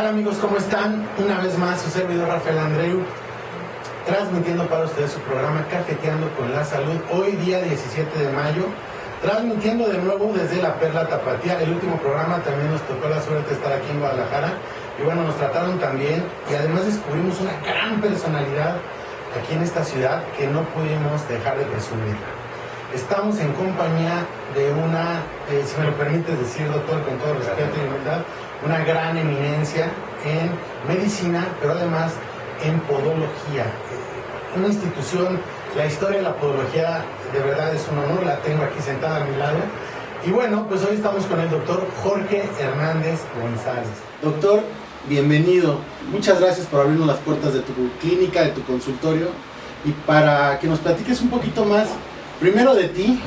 tal amigos? ¿Cómo están? Una vez más su servidor Rafael Andreu, transmitiendo para ustedes su programa Cafeteando con la Salud, hoy día 17 de mayo, transmitiendo de nuevo desde la Perla Tapatía. El último programa también nos tocó la suerte de estar aquí en Guadalajara, y bueno, nos trataron también, y además descubrimos una gran personalidad aquí en esta ciudad que no pudimos dejar de presumirla. Estamos en compañía de una, si me lo permites decir, doctor, con todo respeto y humildad, una gran eminencia en medicina, pero además en podología. Una institución, la historia de la podología de verdad es un honor, la tengo aquí sentada a mi lado. Y bueno, pues hoy estamos con el doctor Jorge Hernández González. Doctor, bienvenido. Muchas gracias por abrirnos las puertas de tu clínica, de tu consultorio, y para que nos platiques un poquito más, primero de ti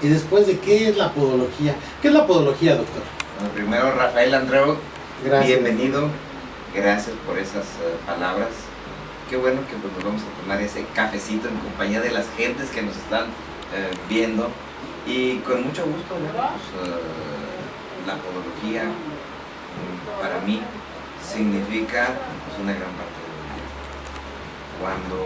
y después de qué es la podología. ¿Qué es la podología, doctor? Bueno, primero, Rafael Andreu, Gracias. bienvenido. Gracias por esas palabras. Qué bueno que pues, nos vamos a tomar ese cafecito en compañía de las gentes que nos están viendo. Y con mucho gusto, bueno, pues, la podología para mí significa pues, una gran parte de mi vida. Cuando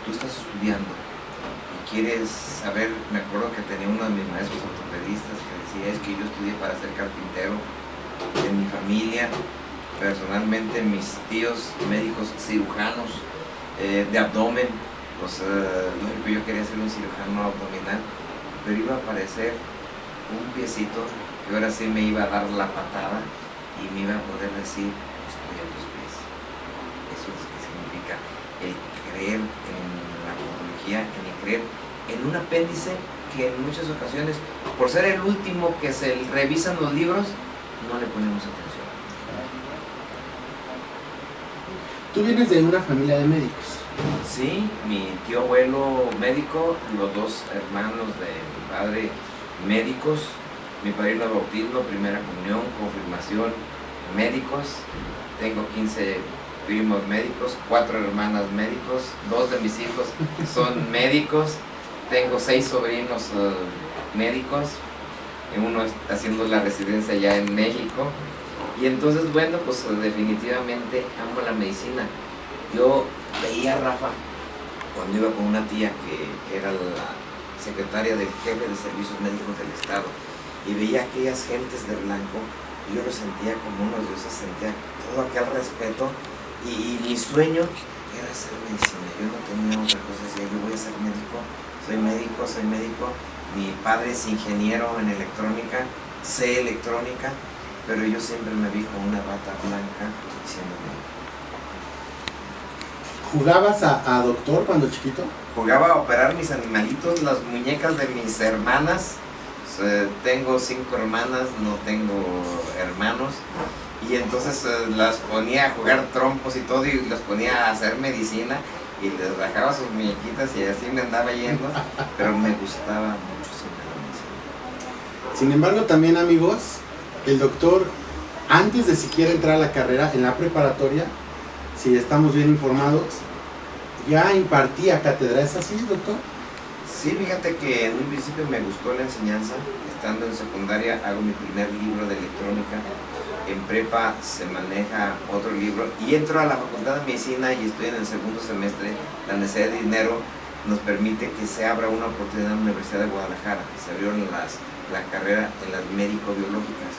tú estás estudiando y quieres saber, me acuerdo que tenía uno de mis maestros ortopedistas que decía, es que yo estudié para ser carpintero. En mi familia, personalmente, mis tíos médicos cirujanos de abdomen, pues lógico, yo quería ser un cirujano abdominal, pero iba a aparecer un piecito y ahora sí me iba a dar la patada y me iba a poder decir, estoy a tus pies. Eso es lo que significa el creer en la podología, en el creer en un apéndice que en muchas ocasiones, por ser el último que se revisan los libros, no le ponemos atención. Tú vienes de una familia de médicos. Sí, mi tío abuelo médico, los dos hermanos de mi padre médicos, mi padrino de bautismo, primera comunión, confirmación, médicos. Tengo 15 primos médicos, 4 hermanas médicos, 2 de mis hijos son médicos, tengo 6 sobrinos médicos, uno está haciendo la residencia ya en México. Y entonces, bueno, pues definitivamente amo la medicina. Yo veía a Rafa cuando iba con una tía que era la secretaria del jefe de servicios médicos del estado, y veía a aquellas gentes de blanco, y yo lo sentía como unos dioses, sentía todo aquel respeto, y mi sueño era hacer medicina. Yo no tenía otra cosa, decía, yo voy a ser médico, soy médico, soy médico. Mi padre es ingeniero en electrónica, sé electrónica, pero yo siempre me vi con una bata blanca siendo médico. ¿Jugabas a doctor cuando chiquito? Jugaba a operar mis animalitos, las muñecas de mis hermanas. Tengo 5 hermanas, no tengo hermanos. Y entonces las ponía a jugar trompos y todo, y las ponía a hacer medicina, y les rajaba sus muñequitas, y así me andaba yendo, pero me gustaba mucho siempre la medicina. Sin embargo, también, amigos, el doctor, antes de siquiera entrar a la carrera, en la preparatoria, si estamos bien informados, ya impartía cátedra. ¿Es así, doctor? Sí, fíjate que en un principio me gustó la enseñanza. Estando en secundaria hago mi primer libro de electrónica. En prepa se maneja otro libro y entro a la Facultad de Medicina y estoy en el segundo semestre. La necesidad de dinero nos permite que se abra una oportunidad en la Universidad de Guadalajara. Se abrió la carrera en las médico-biológicas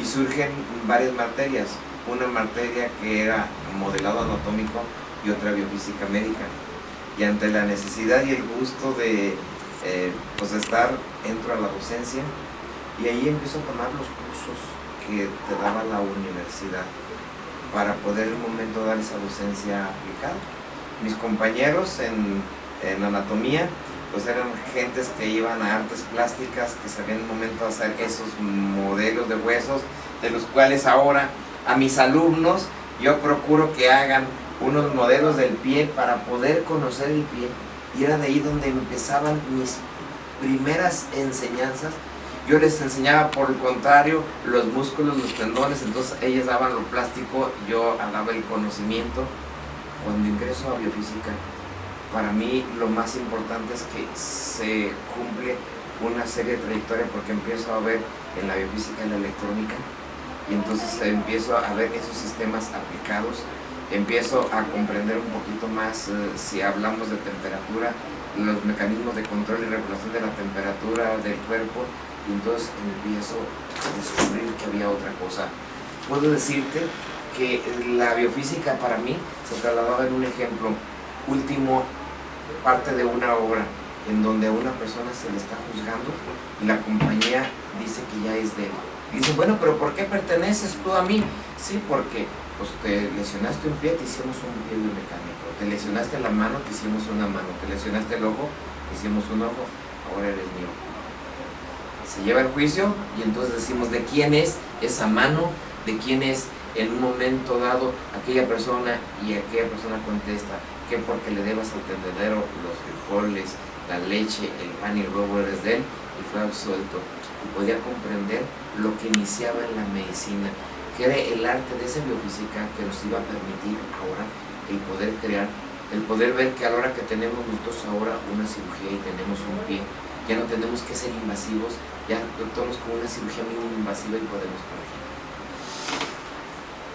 y surgen varias materias. Una materia que era modelado anatómico y otra biofísica médica. Y ante la necesidad y el gusto de pues estar, entro a la docencia y ahí empiezo a tomar los cursos que te daba la universidad para poder en un momento dar esa docencia aplicada. Mis compañeros en anatomía pues eran gentes que iban a artes plásticas, que sabían en un momento hacer esos modelos de huesos, de los cuales ahora a mis alumnos yo procuro que hagan unos modelos del pie para poder conocer el pie. Y era de ahí donde empezaban mis primeras enseñanzas. Yo les enseñaba, por el contrario, los músculos, los tendones, entonces ellos daban lo plástico, yo daba el conocimiento. Cuando ingreso a biofísica, para mí lo más importante es que se cumple una serie de trayectoria, porque empiezo a ver en la biofísica y la electrónica y entonces empiezo a ver esos sistemas aplicados, empiezo a comprender un poquito más, si hablamos de temperatura, los mecanismos de control y regulación de la temperatura del cuerpo, y entonces empiezo a descubrir que había otra cosa. Puedo decirte que la biofísica para mí se trasladaba en un ejemplo último, parte de una obra en donde a una persona se le está juzgando y la compañía dice que ya es de él. Dice, bueno, pero ¿por qué perteneces tú a mí? Sí, porque pues, te lesionaste un pie, te hicimos un pie biomecánico, te lesionaste la mano, te hicimos una mano, te lesionaste el ojo, te hicimos un ojo, ahora eres mío. Se lleva el juicio y entonces decimos de quién es esa mano, de quién es en un momento dado aquella persona, y aquella persona contesta que porque le debas al tendedero los frijoles, la leche, el pan y el huevo eres de él, y fue absuelto. Y podía comprender lo que iniciaba en la medicina, que era el arte de esa biofísica que nos iba a permitir ahora el poder crear, el poder ver que a la hora que tenemos nosotros ahora una cirugía y tenemos un pie, ya no tenemos que ser invasivos, ya actuamos con una cirugía mínimo invasiva y podemos corregir.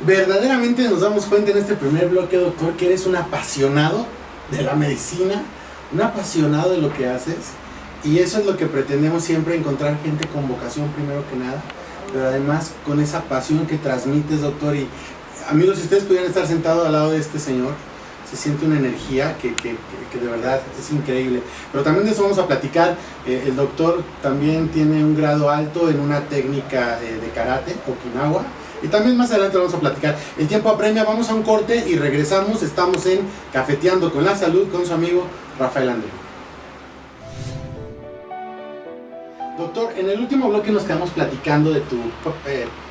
Verdaderamente nos damos cuenta en este primer bloque, doctor, que eres un apasionado de la medicina, un apasionado de lo que haces, y eso es lo que pretendemos siempre, encontrar gente con vocación primero que nada, pero además con esa pasión que transmites, doctor. Y amigos, si ustedes pudieran estar sentados al lado de este señor, se siente una energía que de verdad es increíble. Pero también de eso vamos a platicar. El doctor también tiene un grado alto en una técnica de karate, Okinawa, y también más adelante vamos a platicar. El tiempo apremia, vamos a un corte y regresamos. Estamos en Cafeteando con la Salud con su amigo Rafael Andreu. Doctor, en el último bloque nos quedamos platicando de tu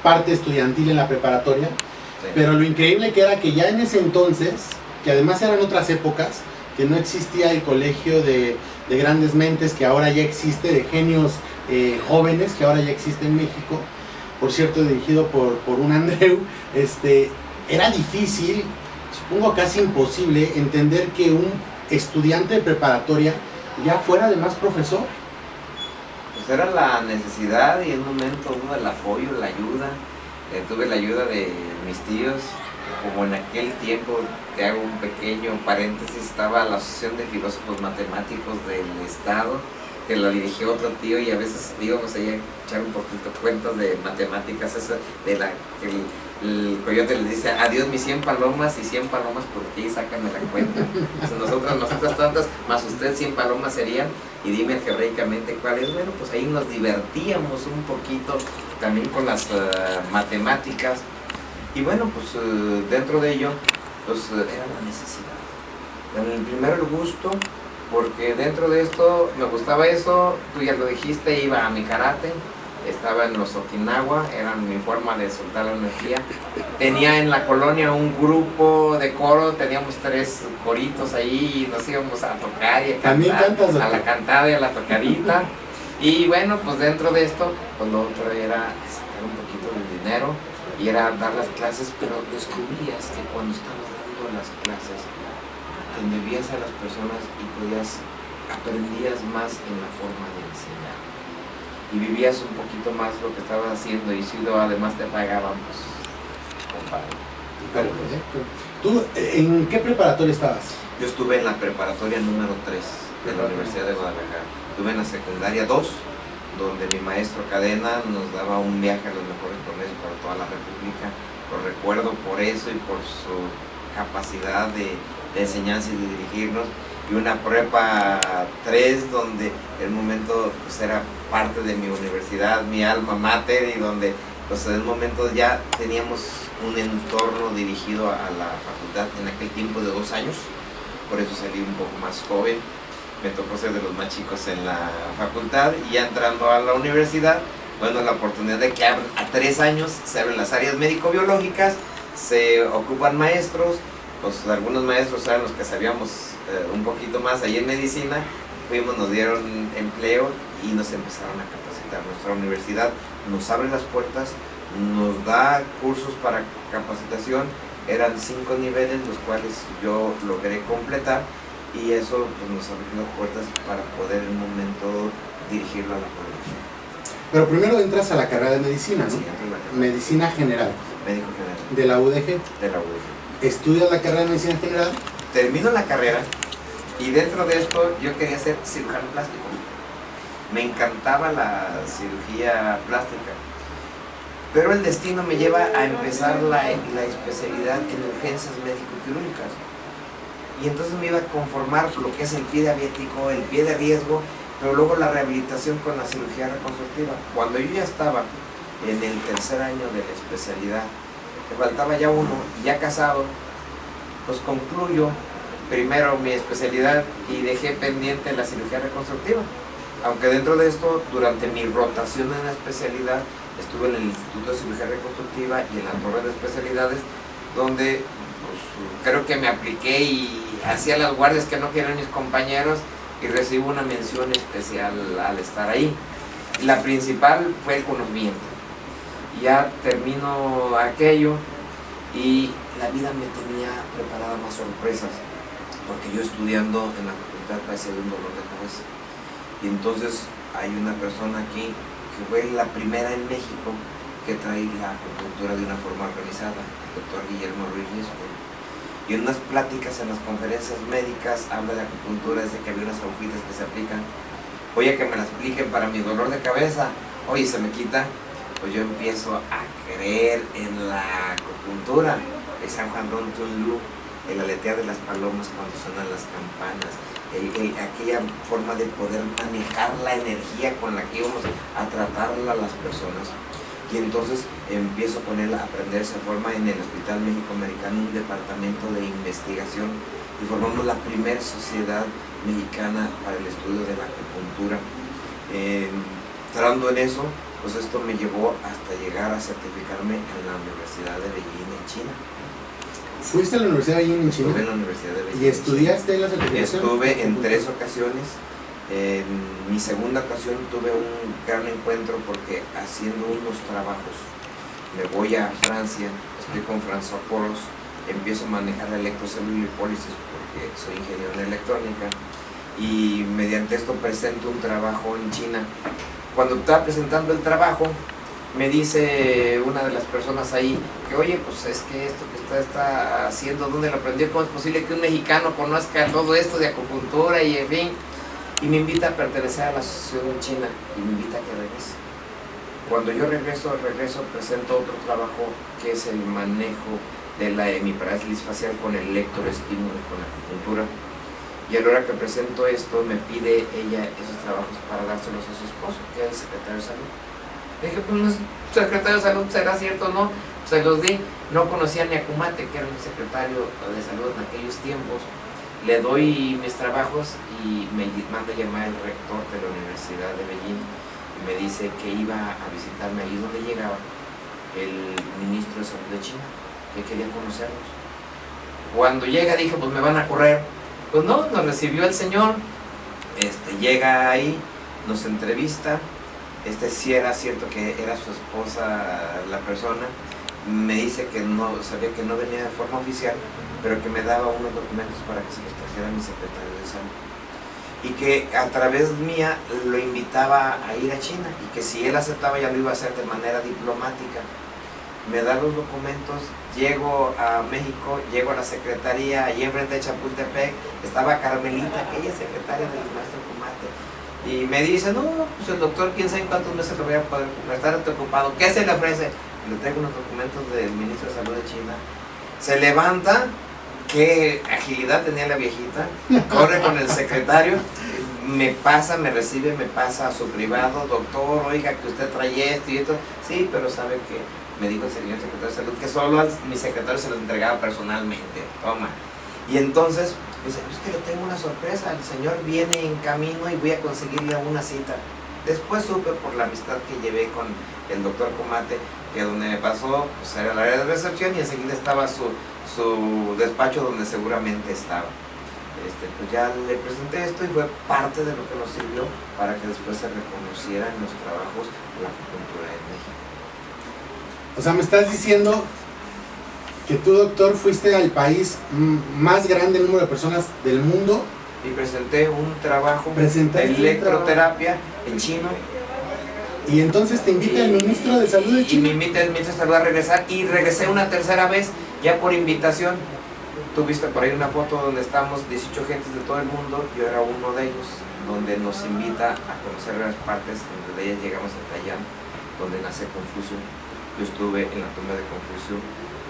parte estudiantil en la preparatoria, sí. Pero lo increíble que era que ya en ese entonces, que además eran otras épocas, que no existía el colegio de grandes mentes que ahora ya existe, de genios jóvenes que ahora ya existe en México, por cierto dirigido por un Andreu, era difícil, supongo casi imposible, entender que un estudiante de preparatoria ya fuera además profesor. Pues era la necesidad y en un momento uno el apoyo, la ayuda. Tuve la ayuda de mis tíos, como en aquel tiempo, te hago un pequeño paréntesis, estaba la Asociación de Filósofos Matemáticos del Estado, que la dirigió otro tío, y a veces íbamos ahí a echar un poquito cuentas de matemáticas, esa de la el coyote les dice, adiós mis 100 palomas y 100 palomas por ti, sácame la cuenta. Entonces nosotras tantas, más usted 100 palomas serían, y dime algebraicamente cuál es. Bueno, pues ahí nos divertíamos un poquito también con las matemáticas, y bueno, pues dentro de ello, pues era la necesidad. En el primero el gusto, porque dentro de esto me gustaba eso, tú ya lo dijiste, iba a mi karate, estaba en los Okinawa, era mi forma de soltar la energía. Tenía en la colonia un grupo de coro, teníamos 3 coritos ahí y nos íbamos a tocar y a cantar, a la cantada y a la tocadita. Y bueno, pues dentro de esto, pues lo otro era sacar un poquito de dinero y era dar las clases, pero descubrías que cuando estabas dando las clases, te embebías a las personas y aprendías más en la forma de enseñar. Y vivías un poquito más lo que estabas haciendo, y si además te pagaban, pues, compadre. ¿Tú en qué preparatoria estabas? Yo estuve en la preparatoria número 3 de la Universidad de Guadalajara. Estuve en la secundaria 2, donde mi maestro Cadena nos daba un viaje a los mejores colegios por toda la República. Lo recuerdo por eso y por su capacidad de enseñanza y de dirigirnos. Y una prepa 3 donde en el momento pues, era parte de mi universidad, mi alma mater, y donde pues, en el momento ya teníamos un entorno dirigido a la facultad en aquel tiempo de 2 años, por eso salí un poco más joven, me tocó ser de los más chicos en la facultad, y ya entrando a la universidad, bueno, la oportunidad de que a 3 años se abren las áreas médico-biológicas, se ocupan maestros, pues algunos maestros eran los que sabíamos un poquito más ahí en medicina, nos dieron empleo y nos empezaron a capacitar. Nuestra universidad nos abre las puertas, nos da cursos para capacitación, eran 5 niveles los cuales yo logré completar, y eso pues, nos abrió las puertas para poder en un momento dirigirlo a la población. Pero primero entras a la carrera de medicina, ¿no? Sí, entro en la carrera. Medicina general. Médico general. De la UDG. De la UDG. Estudias la carrera de medicina general. Termino la carrera y dentro de esto yo quería ser cirujano plástico. Me encantaba la cirugía plástica. Pero el destino me lleva a empezar la especialidad en urgencias médico-quirúrgicas. Y entonces me iba a conformar lo que es el pie diabético, el pie de riesgo, pero luego la rehabilitación con la cirugía reconstructiva. Cuando yo ya estaba en el tercer año de la especialidad, me faltaba ya uno, y ya casado, pues concluyo primero mi especialidad y dejé pendiente la cirugía reconstructiva. Aunque dentro de esto, durante mi rotación en la especialidad, estuve en el Instituto de Cirugía Reconstructiva y en la Torre de Especialidades, donde pues, creo que me apliqué y hacía las guardias que no querían mis compañeros y recibo una mención especial al estar ahí. La principal fue el conocimiento. Ya termino aquello y la vida me tenía preparada más sorpresas, porque yo estudiando en la facultad pasé de un dolor de cabeza. Y entonces hay una persona aquí que fue la primera en México que trae la acupuntura de una forma organizada, el doctor Guillermo Ruiz Risco. Y en unas pláticas en las conferencias médicas habla de acupuntura desde que había unas agujitas que se aplican. Oye, que me la expliquen para mi dolor de cabeza. Oye, se me quita. Pues yo empiezo a creer en la acupuntura de San Juan Don Tunlú, el aletear de las palomas cuando suenan las campanas, aquella forma de poder manejar la energía con la que íbamos a tratarla a las personas. Y entonces empiezo con él a aprender esa forma en el Hospital México-Americano, un departamento de investigación, y formamos la primera sociedad mexicana para el estudio de la acupuntura. Entrando en eso, pues esto me llevó hasta llegar a certificarme en la Universidad de Beijing en China. ¿Fuiste a la Universidad de Beijing en China? Estuve en la Universidad de Beijing. ¿Y estudiaste la certificación? Estuve en 3 ocasiones. En mi segunda ocasión tuve un gran encuentro porque haciendo unos trabajos me voy a Francia, estoy con François Poros, empiezo a manejar la electrocelulipólisis porque soy ingeniero en electrónica y mediante esto presento un trabajo en China. Cuando estaba presentando el trabajo, me dice una de las personas ahí que, oye, pues es que esto que usted está haciendo, ¿dónde lo aprendió? ¿Cómo es posible que un mexicano conozca todo esto de acupuntura y en fin? Y me invita a pertenecer a la asociación china y me invita a que regrese. Cuando yo regreso, presento otro trabajo que es el manejo de la hemiparálisis facial con el electroestímulo, con la acupuntura. Y a la hora que presento esto, me pide ella esos trabajos para dárselos a su esposo, que es el secretario de salud. Le dije, pues no es secretario de salud, ¿será cierto o no? Se los di, no conocía ni a Kumate, que era el secretario de salud en aquellos tiempos. Le doy mis trabajos y me manda a llamar el rector de la Universidad de Beijing y me dice que iba a visitarme ahí donde llegaba el ministro de salud de China, que quería conocernos. Cuando llega dije, pues me van a correr. Pues no, nos recibió el señor, llega ahí, nos entrevista, sí era cierto que era su esposa la persona, me dice que no, sabía que no venía de forma oficial, pero que me daba unos documentos para que se los trajera mi secretario de salud. Y que a través mía lo invitaba a ir a China y que si él aceptaba ya lo iba a hacer de manera diplomática. Me da los documentos, llego a México, llego a la secretaría, allí enfrente de Chapultepec, estaba Carmelita, aquella secretaria del maestro Kumate, y me dice, no, pues el doctor, quién sabe cuántos meses lo voy a poder estar ocupado, ¿qué se le ofrece? Le traigo unos documentos del ministro de Salud de China, se levanta, qué agilidad tenía la viejita, corre con el secretario, me recibe, me pasa a su privado, doctor, oiga que usted trae esto y esto, sí, pero sabe que me dijo el señor secretario de salud que solo a mi secretario se lo entregaba personalmente, toma. Y entonces, dice, es que le tengo una sorpresa, el señor viene en camino y voy a conseguirle una cita. Después supe por la amistad que llevé con el doctor Kumate, que donde me pasó, pues era el área de recepción y enseguida estaba su despacho donde seguramente estaba. Pues ya le presenté esto y fue parte de lo que nos sirvió para que después se reconociera en los trabajos la acupuntura en México. O sea, me estás diciendo que tú, doctor, fuiste al país más grande número de personas del mundo. Y presenté un trabajo de electroterapia en chino. Y entonces te invita el ministro de Salud de China. Y me invita el ministro de Salud a regresar, y regresé una tercera vez, ya por invitación. Tú viste por ahí una foto donde estamos 18 gentes de todo el mundo, yo era uno de ellos, donde nos invita a conocer las partes, donde de ellas llegamos a Taiwán, donde nace Confucio. Yo estuve en la tumba de Confucio,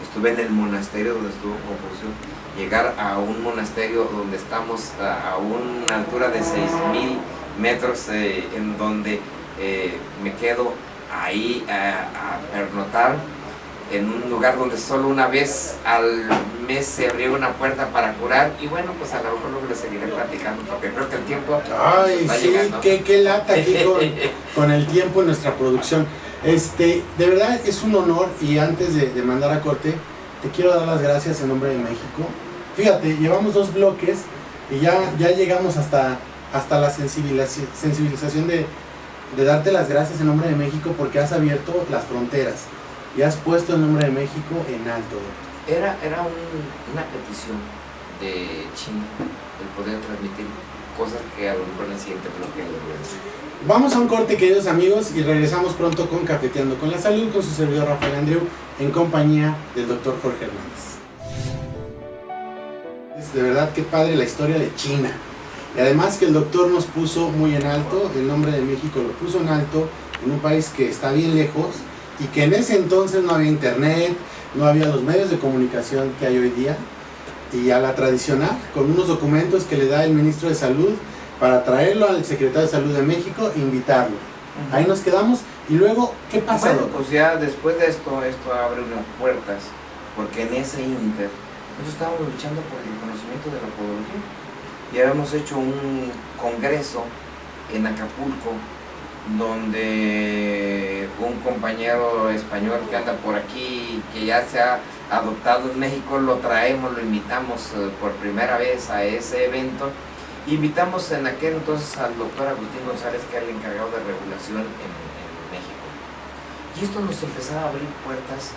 estuve en el monasterio donde estuvo Confucio. Llegar a un monasterio donde estamos a una altura de 6,000 metros, en donde me quedo ahí a pernotar en un lugar donde solo una vez al mes se abrió una puerta para curar, y bueno, pues a lo mejor luego le seguiré platicando, porque creo que el tiempo está sí, llegando. Qué lata aquí con el tiempo en nuestra producción. De verdad es un honor, y antes de mandar a corte, te quiero dar las gracias en nombre de México. Fíjate, llevamos 2 bloques y ya llegamos hasta la sensibilización de darte las gracias en nombre de México, porque has abierto las fronteras y has puesto el nombre de México en alto. Era una petición de China el poder transmitir cosas que a lo mejor en el siguiente bloque les voy a decir. Vamos a un corte, queridos amigos, y regresamos pronto con Cafeteando con la Salud, con su servidor Rafael Andreu, en compañía del doctor Jorge Hernández. De verdad, qué padre la historia de China. Y además que el doctor nos puso muy en alto, el nombre de México lo puso en alto, en un país que está bien lejos, y que en ese entonces no había internet, no había los medios de comunicación que hay hoy día, y a la tradicional, con unos documentos que le da el ministro de Salud para traerlo al secretario de Salud de México e invitarlo. Ahí nos quedamos, y luego, ¿qué pasa? Bueno, pues ya después de esto abre unas puertas, porque en ese inter nosotros estábamos luchando por el conocimiento de la podología. Ya habíamos hecho un congreso en Acapulco, donde un compañero español que anda por aquí, que ya se ha adoptado en México, lo traemos, lo invitamos por primera vez a ese evento. Invitamos en aquel entonces al doctor Agustín González, que era el encargado de regulación en México. Y esto nos empezaba a abrir puertas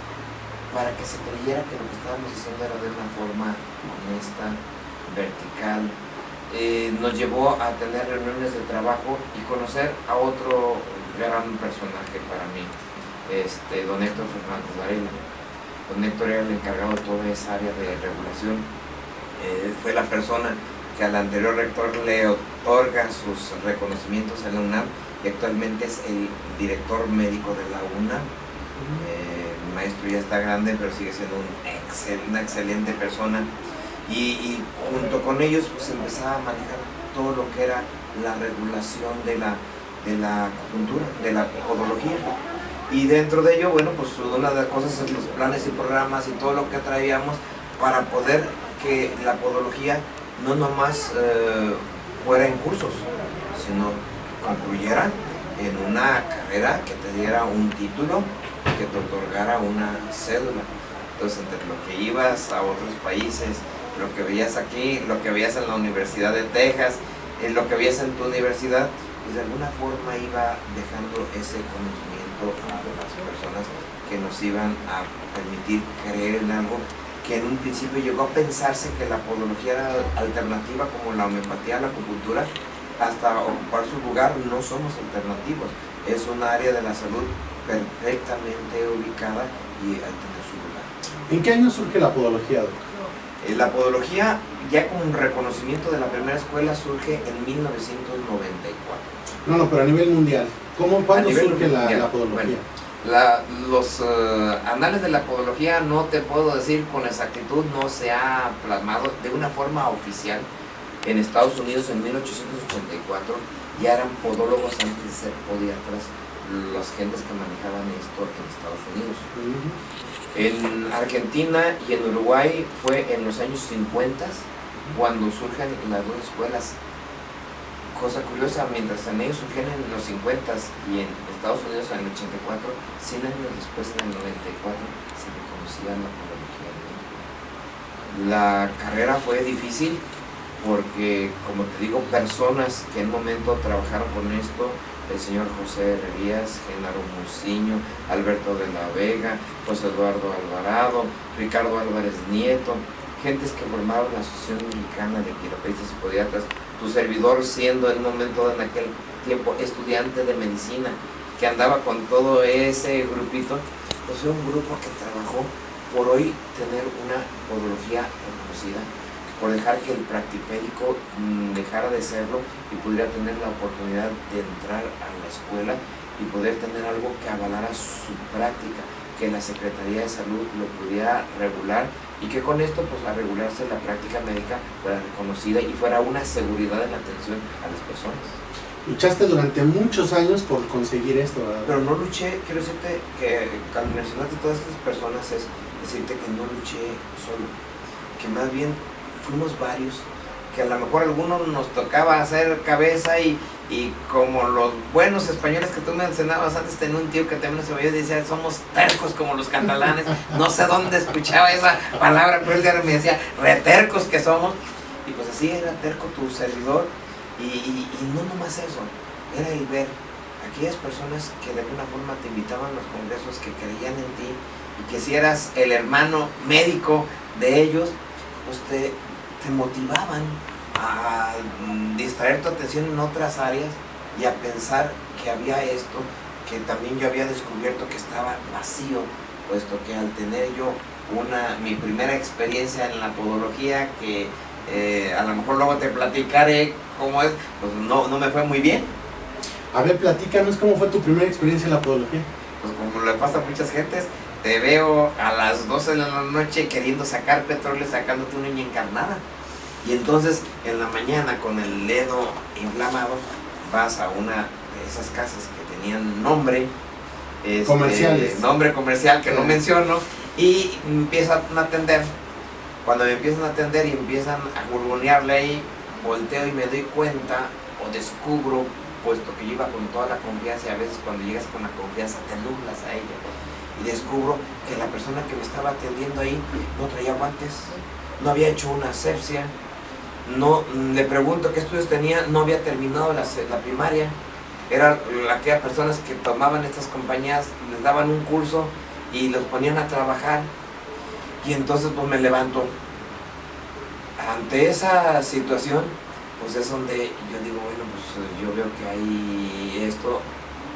para que se creyera que lo que estábamos haciendo era de una forma honesta, vertical. Nos llevó a tener reuniones de trabajo y conocer a otro gran personaje para mí, don Héctor Fernández Varela. Don Héctor era el encargado de toda esa área de regulación. Fue la persona que al anterior rector le otorga sus reconocimientos en la UNAM, y actualmente es el director médico de la UNAM. El maestro ya está grande, pero sigue siendo una excelente persona. Y junto con ellos pues empezaba a manejar todo lo que era la regulación de la acupuntura, de la podología. Y dentro de ello, bueno, pues una de las cosas es los planes y programas y todo lo que traíamos para poder que la podología no nomás fuera en cursos, sino concluyera en una carrera que te diera un título, que te otorgara una cédula. Entonces, entre lo que ibas a otros países, lo que veías aquí, lo que veías en la Universidad de Texas, lo que veías en tu universidad, pues de alguna forma iba dejando ese conocimiento a las personas que nos iban a permitir creer en algo que en un principio llegó a pensarse que la podología era alternativa, como la homeopatía, la acupuntura. Hasta ocupar su lugar no somos alternativos, es un área de la salud perfectamente ubicada y al tener su lugar. ¿En qué año surge la podología, doctor? La podología, ya con reconocimiento de la primera escuela, surge en 1994. No, pero a nivel mundial. ¿Cuándo surge la podología? Bueno, los anales de la podología, no te puedo decir con exactitud, no se ha plasmado de una forma oficial. En Estados Unidos en 1884 ya eran podólogos antes de ser podiatras las gentes que manejaban esto en Estados Unidos. En Argentina y en Uruguay fue en los años 50 cuando surgen las dos escuelas. Cosa curiosa, mientras en ellos surgen en los 50 y en Estados Unidos en el 84, 100 años después, en el 94, se reconocía la podología en México. La carrera fue difícil porque, como te digo, personas que en un momento trabajaron con esto, el señor José Herrerías, Genaro Muciño, Alberto de la Vega, José Eduardo Alvarado, Ricardo Álvarez Nieto, gentes que formaron la Asociación Mexicana de Quiroprácticos y Podiatras, tu servidor siendo en un momento, en aquel tiempo, estudiante de medicina, que andaba con todo ese grupito, pues fue un grupo que trabajó por hoy tener una podología reconocida, por dejar que el practipédico dejara de serlo y pudiera tener la oportunidad de entrar a la escuela y poder tener algo que avalara su práctica, que la Secretaría de Salud lo pudiera regular y que con esto, pues al regularse la práctica médica, fuera reconocida y fuera una seguridad en la atención a las personas. Luchaste durante muchos años por conseguir esto, ¿verdad? Pero no luché, quiero decirte que al mencionarte todas estas personas es decirte que no luché solo, que más bien fuimos varios, que a lo mejor a algunos nos tocaba hacer cabeza y como los buenos españoles que tú mencionabas antes, tenía un tío que también se veía y decía, somos tercos como los catalanes, no sé dónde escuchaba esa palabra, pero él me decía, retercos que somos, y pues así era terco tu servidor, y no nomás eso, era el ver aquellas personas que de alguna forma te invitaban a los congresos, que creían en ti, y que si eras el hermano médico de ellos, pues te motivaban a distraer tu atención en otras áreas y a pensar que había esto, que también yo había descubierto que estaba vacío, puesto que al tener yo mi primera experiencia en la podología, que a lo mejor luego te platicaré cómo es, pues no me fue muy bien. A ver, platícanos cómo fue tu primera experiencia en la podología. Pues como le pasa a muchas gentes, te veo a las 12 de la noche queriendo sacar petróleo, sacándote una uña encarnada. Y entonces en la mañana con el dedo inflamado vas a una de esas casas que tenían nombre comerciales. Nombre comercial que no menciono, y empiezan a atender. Cuando me empiezan a atender y empiezan a burbunearle ahí, volteo y me doy cuenta o descubro, puesto que yo iba con toda la confianza, y a veces cuando llegas con la confianza te nublas a ella, y descubro que la persona que me estaba atendiendo ahí no traía guantes, no había hecho una asepsia, no, le pregunto qué estudios tenía, no había terminado la primaria, eran aquellas personas que tomaban estas compañías, les daban un curso y los ponían a trabajar, y entonces pues me levanto. Ante esa situación, pues es donde yo digo, bueno, pues yo veo que hay esto,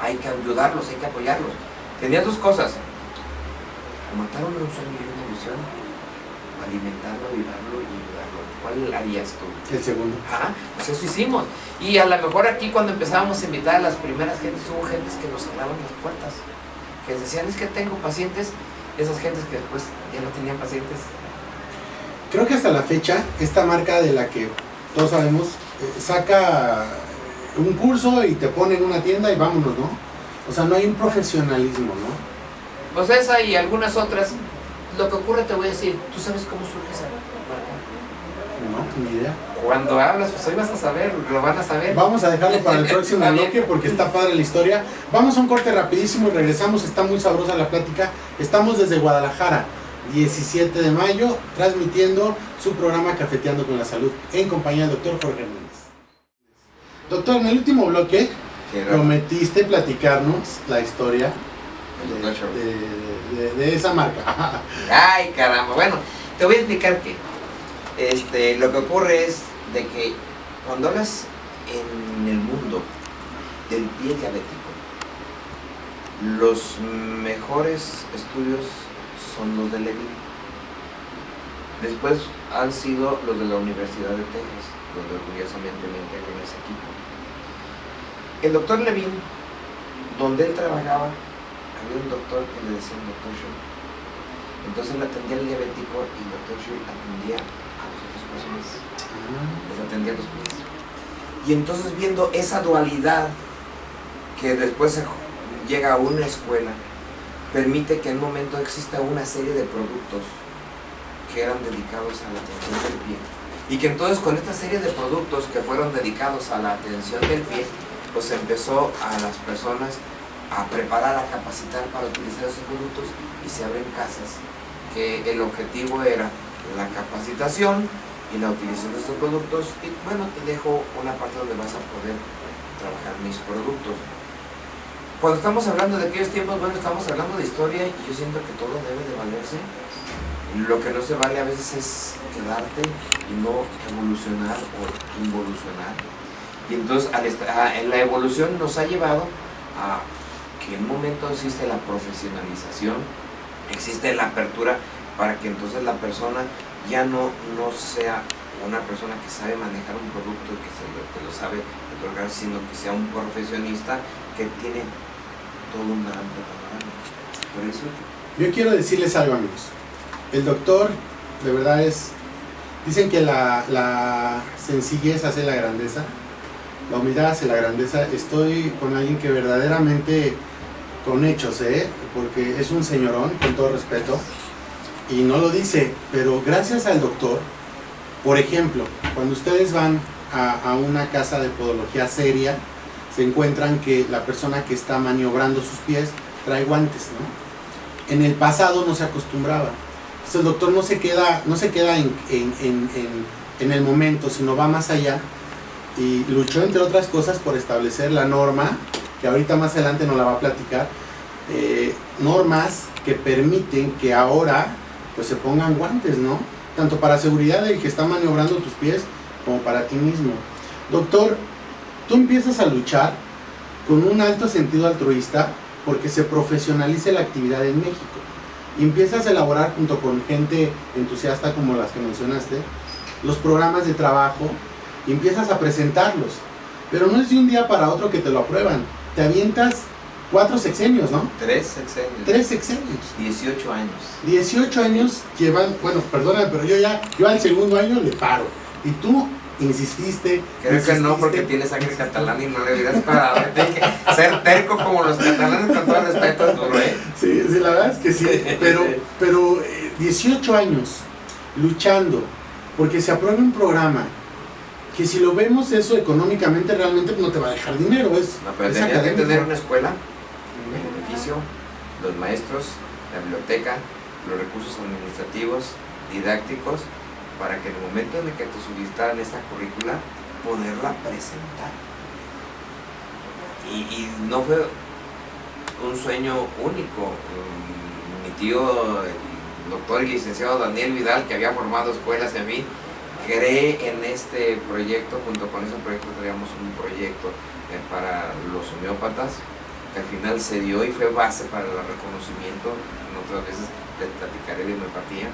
hay que ayudarlos, hay que apoyarlos. Tenía dos cosas: mataron un sueño y una ilusión, alimentarlo, vivarlo y ayudarlo. ¿Cuál harías tú? El segundo. Pues eso hicimos. Y a lo mejor aquí cuando empezábamos a invitar a las primeras gentes, hubo gentes que nos cerraban las puertas, que decían, es que tengo pacientes, esas gentes que después ya no tenían pacientes. Creo que hasta la fecha, esta marca de la que todos sabemos, saca un curso y te pone en una tienda y vámonos, ¿no? O sea, no hay un profesionalismo, ¿no? Pues esa y algunas otras. Lo que ocurre, te voy a decir, ¿tú sabes cómo surge esa marca? No, ni idea. Cuando hablas, pues hoy vas a saber, lo van a saber. Vamos a dejarlo para el próximo Está bien. bloque porque está padre la historia. Vamos a un corte rapidísimo y regresamos, está muy sabrosa la plática. Estamos desde Guadalajara, 17 de mayo, transmitiendo su programa Cafeteando con la Salud, en compañía del doctor Jorge Hernández. Doctor, en el último bloque prometiste platicarnos la historia de esa marca. Ay, caramba. Bueno, te voy a explicar que lo que ocurre es de que cuando hablas en el mundo del pie diabético, los mejores estudios son los de Levin. Después han sido los de la Universidad de Texas, donde orgullosamente me integro en ese equipo. El doctor Levin, donde él trabajaba, había un doctor que le decían doctor Schul. Entonces él atendía al diabético y el doctor Schul atendía a las otras personas. Les atendía a los pies. Y entonces, viendo esa dualidad que después llega a una escuela, permite que en un momento exista una serie de productos que eran dedicados a la atención del pie. Y que entonces con esta serie de productos que fueron dedicados a la atención del pie, pues empezó a las personas a preparar, a capacitar para utilizar esos productos, y se abren casas que el objetivo era la capacitación y la utilización de estos productos. Y bueno, te dejo una parte donde vas a poder trabajar mis productos. Cuando estamos hablando de aquellos tiempos, bueno, estamos hablando de historia, y yo siento que todo debe de valerse. Lo que no se vale a veces es quedarte y no evolucionar o involucionar. Y entonces en la evolución nos ha llevado a que en un momento existe la profesionalización, existe la apertura para que entonces la persona ya no sea una persona que sabe manejar un producto y que lo sabe otorgar, sino que sea un profesionista que tiene todo un amplio panorama. Por eso yo quiero decirles algo, amigos. El doctor, de verdad dicen que la sencillez hace la grandeza, la humildad hace la grandeza. Estoy con alguien que verdaderamente, con hechos, porque es un señorón, con todo respeto, y no lo dice, pero gracias al doctor, por ejemplo, cuando ustedes van a una casa de podología seria, se encuentran que la persona que está maniobrando sus pies trae guantes, ¿no? En el pasado no se acostumbraba. Entonces el doctor no se queda en el momento, sino va más allá, y luchó, entre otras cosas, por establecer la norma, que ahorita más adelante nos la va a platicar, normas que permiten que ahora pues se pongan guantes, ¿no? Tanto para seguridad del que está maniobrando tus pies, como para ti mismo. Doctor, tú empiezas a luchar con un alto sentido altruista porque se profesionalice la actividad en México. Y empiezas a elaborar, junto con gente entusiasta como las que mencionaste, los programas de trabajo, y empiezas a presentarlos. Pero no es de un día para otro que te lo aprueban. Te avientas 4 sexenios, ¿no? 3 sexenios. 3 sexenios. 18 años. 18 años llevan, bueno, perdóname, pero yo al segundo año le paro. Y tú insististe. Creo que no, porque tienes sangre catalana y no le hubieras parado. Tienes que ser terco como los catalanes, con todo respeto, es duro, ¿eh? Sí, la verdad es que sí. Pero 18 años luchando porque se apruebe un programa que, si lo vemos eso económicamente, realmente no te va a dejar dinero. No, pero tenía que tener una escuela, el edificio, los maestros, la biblioteca, los recursos administrativos, didácticos, para que en el momento en el que te solicitaran esta currícula, poderla presentar. Y no fue un sueño único. Mi tío, el doctor y licenciado Daniel Vidal, que había formado escuelas en mí, cree en este proyecto. Junto con ese proyecto traíamos un proyecto para los homeópatas, que al final se dio y fue base para el reconocimiento. En otras veces les platicaré de homeopatía.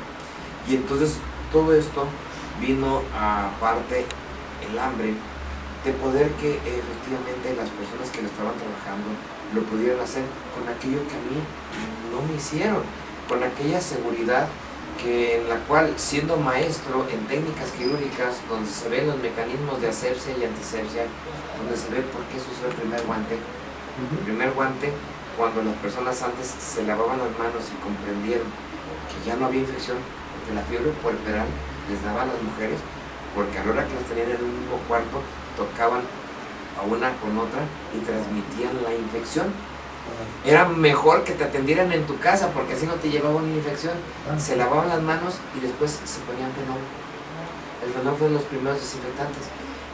Y entonces todo esto vino, aparte, el hambre de poder que efectivamente las personas que lo estaban trabajando lo pudieran hacer con aquello que a mí no me hicieron, con aquella seguridad en la cual, siendo maestro en técnicas quirúrgicas, donde se ven los mecanismos de asepsia y antisepsia, donde se ve por qué se usó el primer guante. El primer guante, cuando las personas antes se lavaban las manos y comprendieron que ya no había infección, porque la fiebre puerperal les daba a las mujeres, porque a la hora que las tenían en un mismo cuarto, tocaban a una con otra y transmitían la infección. Era mejor que te atendieran en tu casa, porque así no te llevaban una infección. Se lavaban las manos y después se ponían fenol. El fenol fue de los primeros desinfectantes.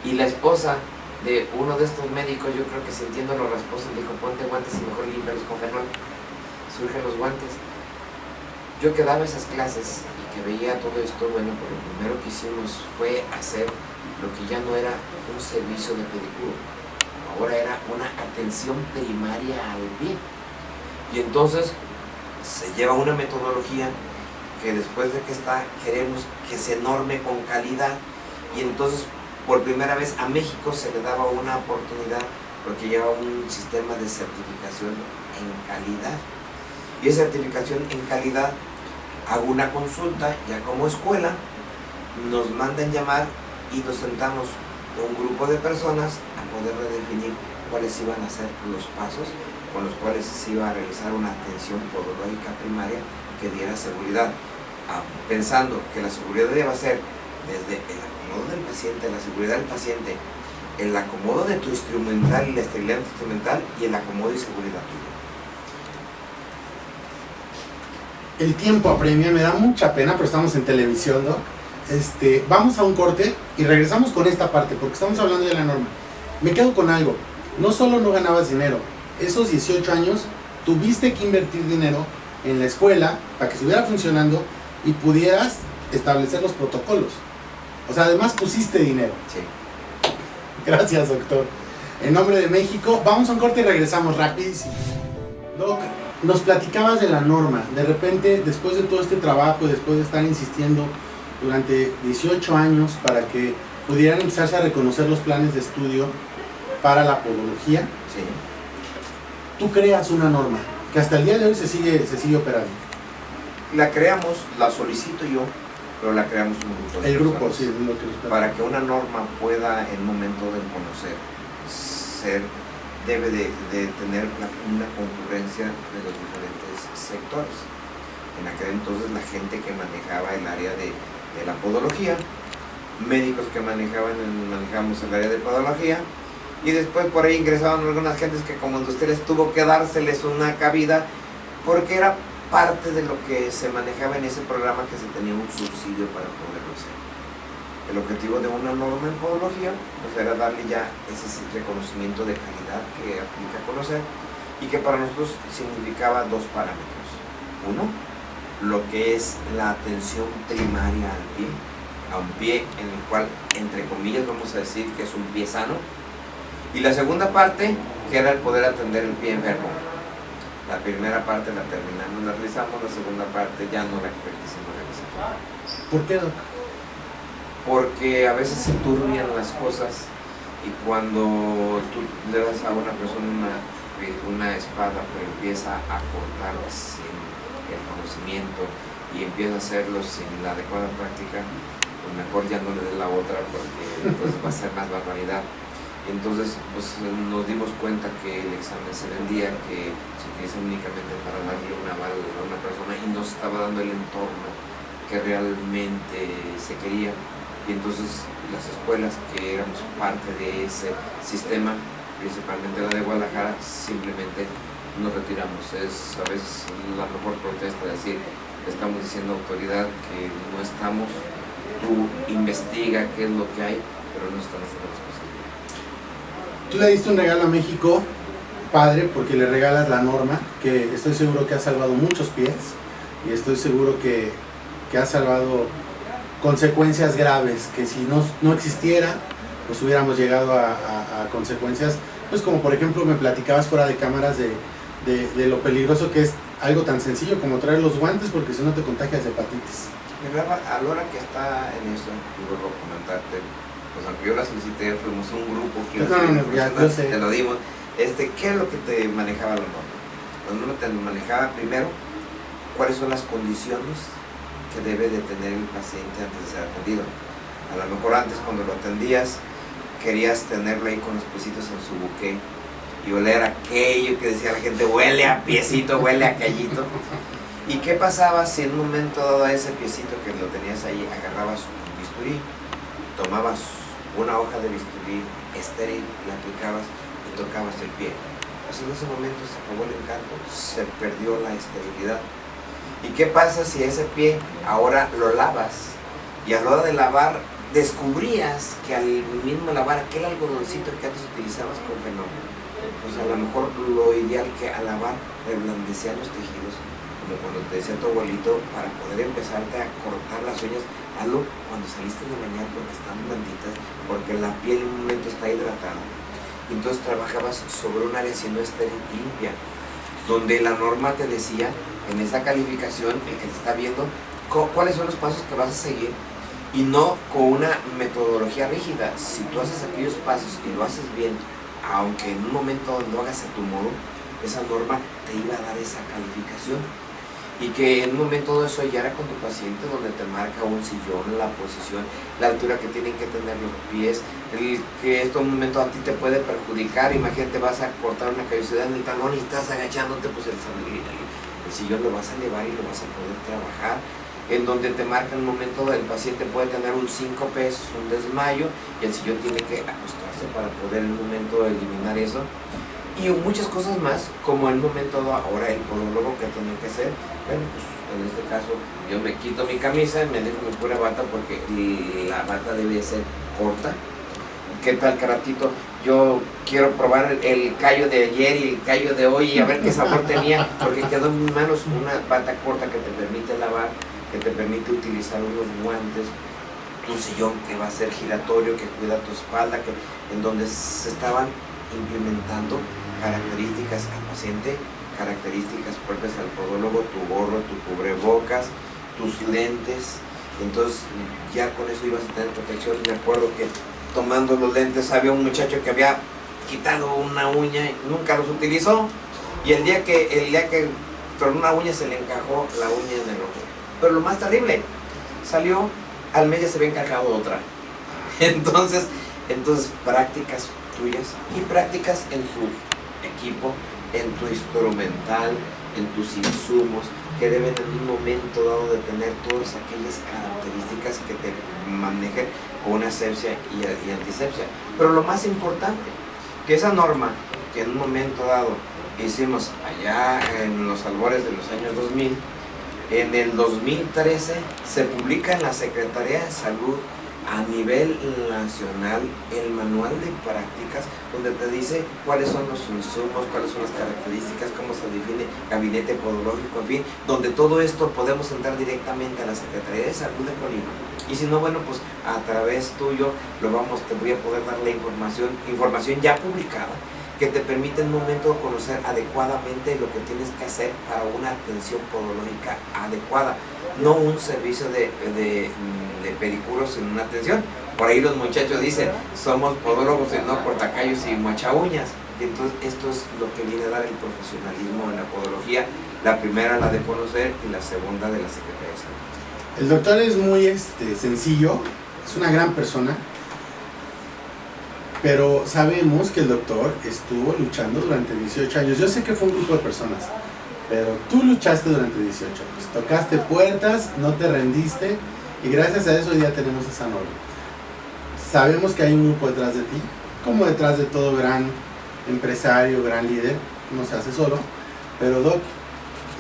Y la esposa de uno de estos médicos, yo creo que sintiendo los rasposos, dijo: ponte guantes y mejor límpialos con fenol. Surgen los guantes. Yo que daba esas clases y que veía todo esto, bueno, pues lo primero que hicimos fue hacer lo que ya no era un servicio de pedicuro, ahora era una atención primaria al pie. Y entonces se lleva una metodología que, después de que está, queremos que se norme con calidad. Y entonces por primera vez a México se le daba una oportunidad, porque lleva un sistema de certificación en calidad. Y esa certificación en calidad, hago una consulta ya como escuela, nos mandan llamar y nos sentamos un grupo de personas a poder redefinir cuáles iban a ser los pasos con los cuales se iba a realizar una atención podológica primaria que diera seguridad, pensando que la seguridad debe ser desde el acomodo del paciente, la seguridad del paciente, el acomodo de tu instrumental y la esterilidad de tu instrumental, y el acomodo y seguridad tuya. El tiempo apremia, me da mucha pena, pero estamos en televisión, ¿no? Vamos a un corte y regresamos con esta parte, porque estamos hablando de la norma. Me quedo con algo: no solo no ganabas dinero, esos 18 años tuviste que invertir dinero en la escuela para que estuviera funcionando y pudieras establecer los protocolos. O sea, además pusiste dinero. Sí. Gracias, doctor. En nombre de México, vamos a un corte y regresamos rapidísimo. Doc, nos platicabas de la norma. De repente, después de todo este trabajo, después de estar insistiendo durante 18 años para que pudieran empezarse a reconocer los planes de estudio para la podología, Sí. tú creas una norma que hasta el día de hoy se sigue operando. La creamos, la solicito yo, pero la creamos un grupo de El grupo, personas. sí, es lo que nos platicas. Para que una norma pueda en momento de conocer debe de tener una concurrencia de los diferentes sectores. En aquel entonces la gente que manejaba el área de la podología, médicos que manejamos el área de podología, y después por ahí ingresaban algunas gentes que como industriales tuvo que dárseles una cabida porque era parte de lo que se manejaba en ese programa, que se tenía un subsidio para poderlo hacer. El objetivo de una norma en podología pues era darle ya ese reconocimiento de calidad que aplica a conocer, y que para nosotros significaba dos parámetros. Uno, lo que es la atención primaria al pie, a un pie en el cual, entre comillas, vamos a decir que es un pie sano. Y la segunda parte, que era el poder atender el pie enfermo. La primera parte la terminamos, la realizamos, la segunda parte ya no la quisimos realizar. ¿Por qué, Doc? Porque a veces se turbian las cosas, y cuando tú le das a una persona una espada pero empieza a cortar sin el conocimiento y empieza a hacerlo sin la adecuada práctica, pues mejor ya no le dé la otra, porque entonces va a ser más barbaridad. Entonces pues nos dimos cuenta que el examen se vendía, que se utiliza únicamente para darle una bala a una persona y no se estaba dando el entorno que realmente se quería. Y entonces las escuelas que éramos parte de ese sistema, principalmente la de Guadalajara, simplemente nos retiramos. Es a veces la mejor protesta, decir, estamos diciendo a autoridad que no estamos, tú investiga qué es lo que hay, pero no están haciendo las cosas. Tú le diste un regalo a México, padre, porque le regalas la norma, que estoy seguro que ha salvado muchos pies, y estoy seguro que ha salvado consecuencias graves, que si no existiera, pues hubiéramos llegado a consecuencias, pues como por ejemplo me platicabas fuera de cámaras de lo peligroso que es algo tan sencillo como traer los guantes, porque si no te contagias de hepatitis. A la hora que está en eso, y vuelvo a comentarte, pues aunque yo la solicité, fuimos un grupo que te lo dimos. ¿Qué es lo que te manejaba la norma? La norma te manejaba primero cuáles son las condiciones que debe de tener el paciente antes de ser atendido. A lo mejor antes, cuando lo atendías, querías tenerlo ahí con los piecitos en su buque y oler aquello que decía la gente, huele a piecito, huele a callito. ¿Y qué pasaba si en un momento dado a ese piecito que lo tenías ahí, agarrabas un bisturí, tomabas una hoja de bisturí estéril, la aplicabas y tocabas el pie? Pues en ese momento se acabó el encanto, se perdió la esterilidad. ¿Y qué pasa si ese pie ahora lo lavas? Y a la hora de lavar, descubrías que al mismo lavar aquel algodoncito que antes utilizabas con fenómeno, pues a lo mejor lo ideal que al lavar reblandecían los tejidos, como cuando te decía tu abuelito, para poder empezarte a cortar las uñas, hazlo cuando saliste de bañar porque están blanditas, porque la piel en un momento está hidratada. Entonces trabajabas sobre un área siendo estéril limpia, donde la norma te decía, en esa calificación, el que te está viendo, cuáles son los pasos que vas a seguir, y no con una metodología rígida. Si tú haces aquellos pasos y lo haces bien, aunque en un momento lo hagas a tu modo, esa norma te iba a dar esa calificación. Y que en un momento de eso ya era con tu paciente, donde te marca un sillón, la posición, la altura que tienen que tener los pies, que esto en un momento a ti te puede perjudicar. Imagínate, vas a cortar una callosidad en el talón y estás agachándote, pues el sillón lo vas a elevar y lo vas a poder trabajar. En donde te marca en un momento, el paciente puede tener un síncope, un desmayo, y el sillón tiene que acostarse para poder en un momento eliminar eso. Y muchas cosas más, como en un momento ahora el podólogo que tiene que hacer. Bueno, pues en este caso yo me quito mi camisa y me dejo mi pura bata, porque la bata debe ser corta. ¿Qué tal, Caratito? Yo quiero probar el callo de ayer y el callo de hoy y a ver qué sabor tenía, porque quedó en mis manos una bata corta que te permite lavar, que te permite utilizar unos guantes, un sillón que va a ser giratorio, que cuida tu espalda, en donde se estaban implementando características al paciente, características propias al podólogo, tu gorro, tu cubrebocas, tus lentes. Entonces ya con eso ibas a tener protección. Me acuerdo que tomando los lentes había un muchacho que había quitado una uña y nunca los utilizó, y el día que tronó una uña se le encajó la uña en el ojo. Pero lo más terrible, salió, al mes ya se había encajado otra. Entonces prácticas tuyas y prácticas en tu equipo, en tu instrumental, en tus insumos, que deben en un momento dado de tener todas aquellas características que te manejen con una asepsia y antisepsia. Pero lo más importante, que esa norma que en un momento dado hicimos allá en los albores de los años 2000, en el 2013 se publica en la Secretaría de Salud a nivel nacional el manual de prácticas, donde te dice cuáles son los insumos, cuáles son las características, cómo se define gabinete podológico, en fin, donde todo esto podemos entrar directamente a la Secretaría de Salud de Colima. Y si no, bueno, pues a través tuyo te voy a poder dar la información ya publicada, que te permite en un momento conocer adecuadamente lo que tienes que hacer para una atención podológica adecuada, no un servicio de pedicuros en una atención. Por ahí los muchachos dicen, somos podólogos y no cortacallos y mochaúñas. Entonces esto es lo que viene a dar el profesionalismo en la podología, la primera la de conocer y la segunda de la Secretaría de Salud. El doctor es muy sencillo, es una gran persona, pero sabemos que el doctor estuvo luchando durante 18 años. Yo sé que fue un grupo de personas, pero tú luchaste durante 18 años. Tocaste puertas, no te rendiste, y gracias a eso ya tenemos esa norma. Sabemos que hay un grupo detrás de ti, como detrás de todo gran empresario, gran líder, no se hace solo. Pero Doc,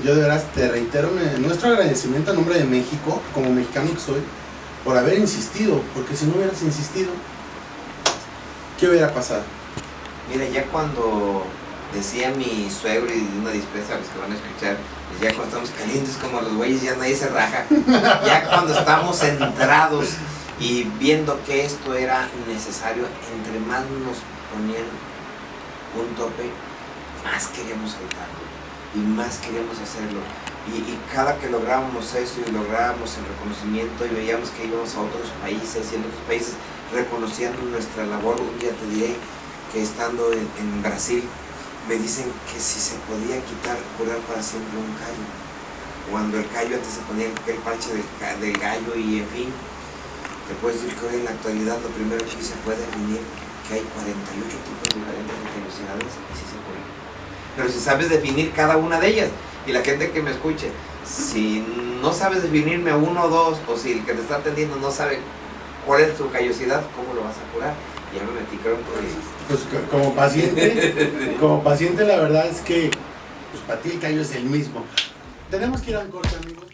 yo de veras te reitero nuestro agradecimiento a nombre de México, como mexicano que soy, por haber insistido, porque si no hubieras insistido, ¿qué hubiera pasado? Mira, ya cuando decía mi suegro, y una dispensa a los que van a escuchar, pues ya cuando estamos calientes como los güeyes, ya nadie se raja. Ya cuando estamos centrados y viendo que esto era necesario, entre más nos ponían un tope, más queríamos saltarlo y más queríamos hacerlo. Y cada que lográbamos eso y lográbamos el reconocimiento y veíamos que íbamos a otros países, y en otros países reconocían nuestra labor. Un día te diré que estando en Brasil me dicen que si se podía curar para siempre un callo, cuando el callo antes se ponía el parche del gallo, y en fin, te puedes decir que hoy en la actualidad lo primero que hice fue definir que hay 48 tipos diferentes de callosidades y sí se curan. Pero si sabes definir cada una de ellas, y la gente que me escuche, si no sabes definirme uno o dos, o si el que te está atendiendo no sabe cuál es tu callosidad, ¿cómo lo vas a curar? Ya me metí, creo, por ahí. Pues como paciente la verdad es que pues para ti el callo es el mismo. Tenemos que ir a un corte, amigos.